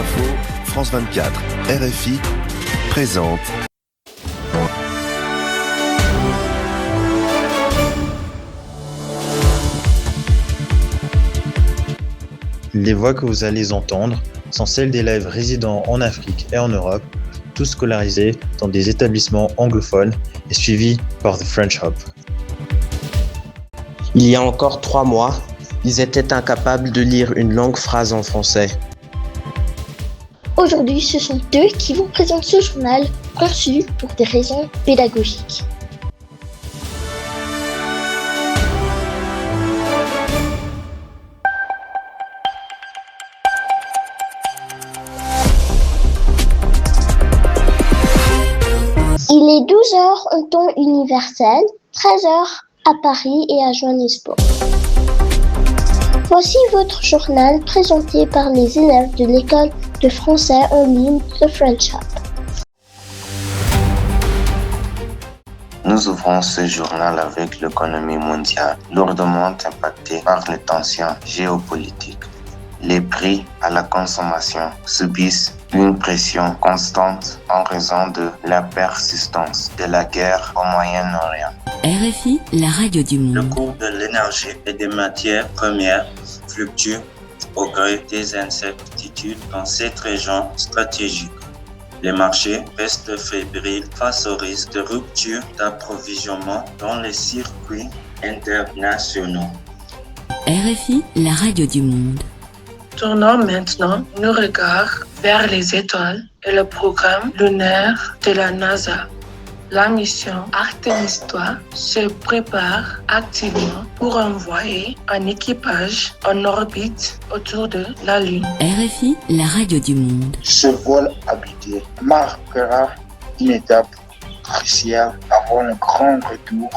Info, France 24, RFI, présente. Les voix que vous allez entendre sont celles d'élèves résidant en Afrique et en Europe, tous scolarisés dans des établissements anglophones et suivis par The French Hub. Il y a encore 3 mois, ils étaient incapables de lire une longue phrase en français. Aujourd'hui, ce sont eux qui vous présentent ce journal conçu pour des raisons pédagogiques. Il est 12h en temps universel, 13h à Paris et à Johannesburg. Voici votre journal présenté par les élèves de l'école de français en ligne The French Hub. Nous ouvrons ce journal avec l'économie mondiale, lourdement impactée par les tensions géopolitiques. Les prix à la consommation subissent une pression constante en raison de la persistance de la guerre au Moyen-Orient. RFI, la radio du monde. Le cours de l'énergie et des matières premières fluctue au gré des incertitudes dans cette région stratégique. Les marchés restent fébriles face au risque de rupture d'approvisionnement dans les circuits internationaux. RFI, la radio du monde. Tournons maintenant nos regards vers les étoiles et le programme lunaire de la NASA. La mission Artemis 3 se prépare activement pour envoyer un équipage en orbite autour de la Lune. RFI, la radio du monde. Ce vol habité marquera une étape cruciale avant le grand retour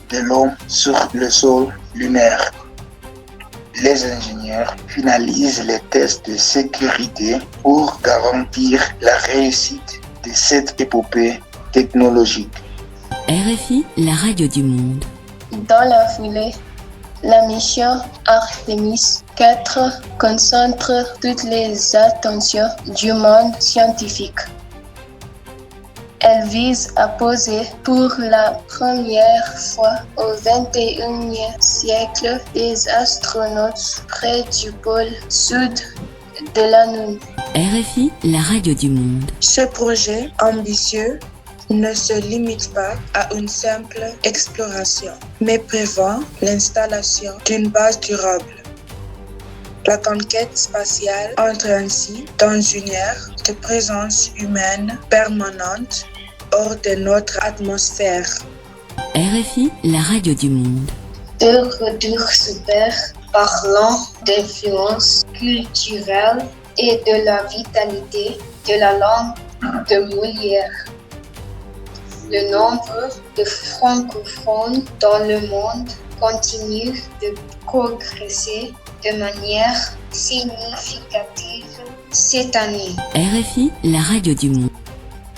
de l'homme sur le sol lunaire. Les ingénieurs finalisent les tests de sécurité pour garantir la réussite de cette épopée technologique. RFI, la radio du monde. Dans la foulée, la mission Artemis 4 concentre toutes les attentions du monde scientifique. Elle vise à poser pour la première fois au XXIe siècle des astronautes près du pôle sud de la Lune. RFI, la radio du monde. Ce projet ambitieux ne se limite pas à une simple exploration, mais prévoit l'installation d'une base durable. La conquête spatiale entre ainsi dans une ère de présence humaine permanente hors de notre atmosphère. RFI, la radio du monde. De retour super, parlant d'influence culturelle et de la vitalité de la langue de Molière. Le nombre de francophones dans le monde continue de progresser de manière significative cette année. RFI, la radio du monde.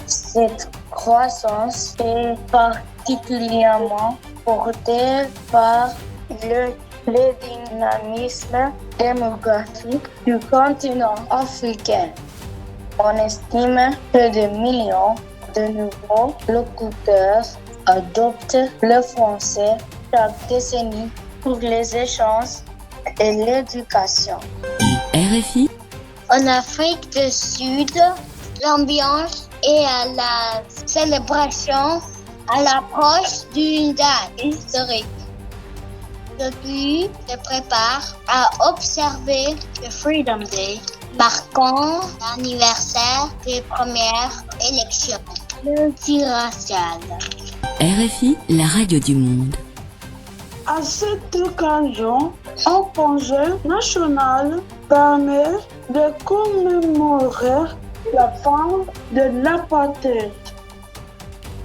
Cette croissance est particulièrement portée par le dynamisme démographique du continent africain. On estime que des millions de nouveaux locuteurs adoptent le français chaque décennie pour les échanges et l'éducation. RFI. En Afrique du Sud, l'ambiance est à la célébration à l'approche d'une date historique. Le pays se prépare à observer le Freedom Day, marquant l'anniversaire des premières élections multiraciales. RFI, la radio du monde. À cette occasion, un congé national permet de commémorer la fin de l'apartheid.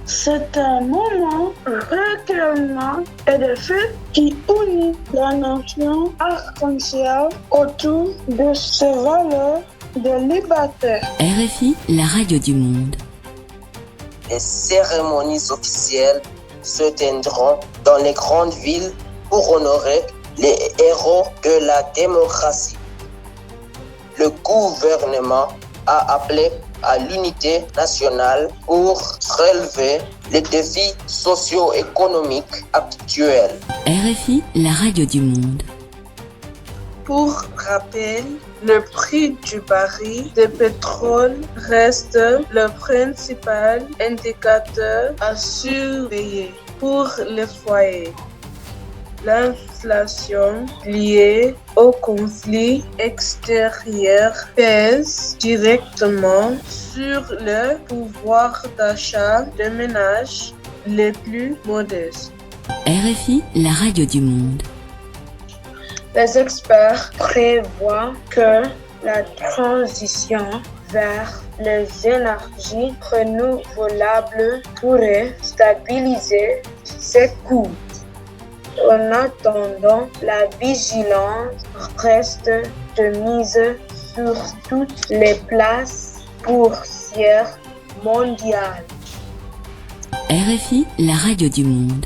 C'est un moment recueillement et de fête qui unit la nation arc-en-ciel autour de ses valeurs de liberté. RFI, la radio du monde. Les cérémonies officielles se tiendront dans les grandes villes pour honorer les héros de la démocratie. Le gouvernement a appelé à l'unité nationale pour relever les défis socio-économiques actuels. RFI, la radio du monde. Pour rappel, le prix du baril de pétrole reste le principal indicateur à surveiller pour les foyers. L'inflation liée au conflit extérieur pèse directement sur le pouvoir d'achat des ménages les plus modestes. RFI, la radio du monde. Les experts prévoient que la transition vers les énergies renouvelables pourrait stabiliser ses coûts. En attendant, la vigilance reste de mise sur toutes les places boursières mondiales. RFI, la radio du monde.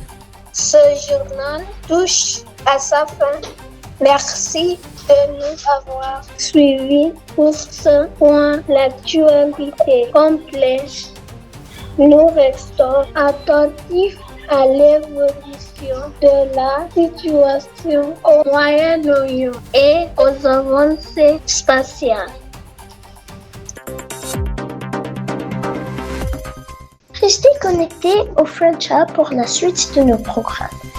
Ce journal touche à sa fin. Merci de nous avoir suivis pour ce point l'actualité complète. Nous restons attentifs à l'évolution de la situation au Moyen-Orient et aux avancées spatiales. Restez connectés au French Hub pour la suite de nos programmes.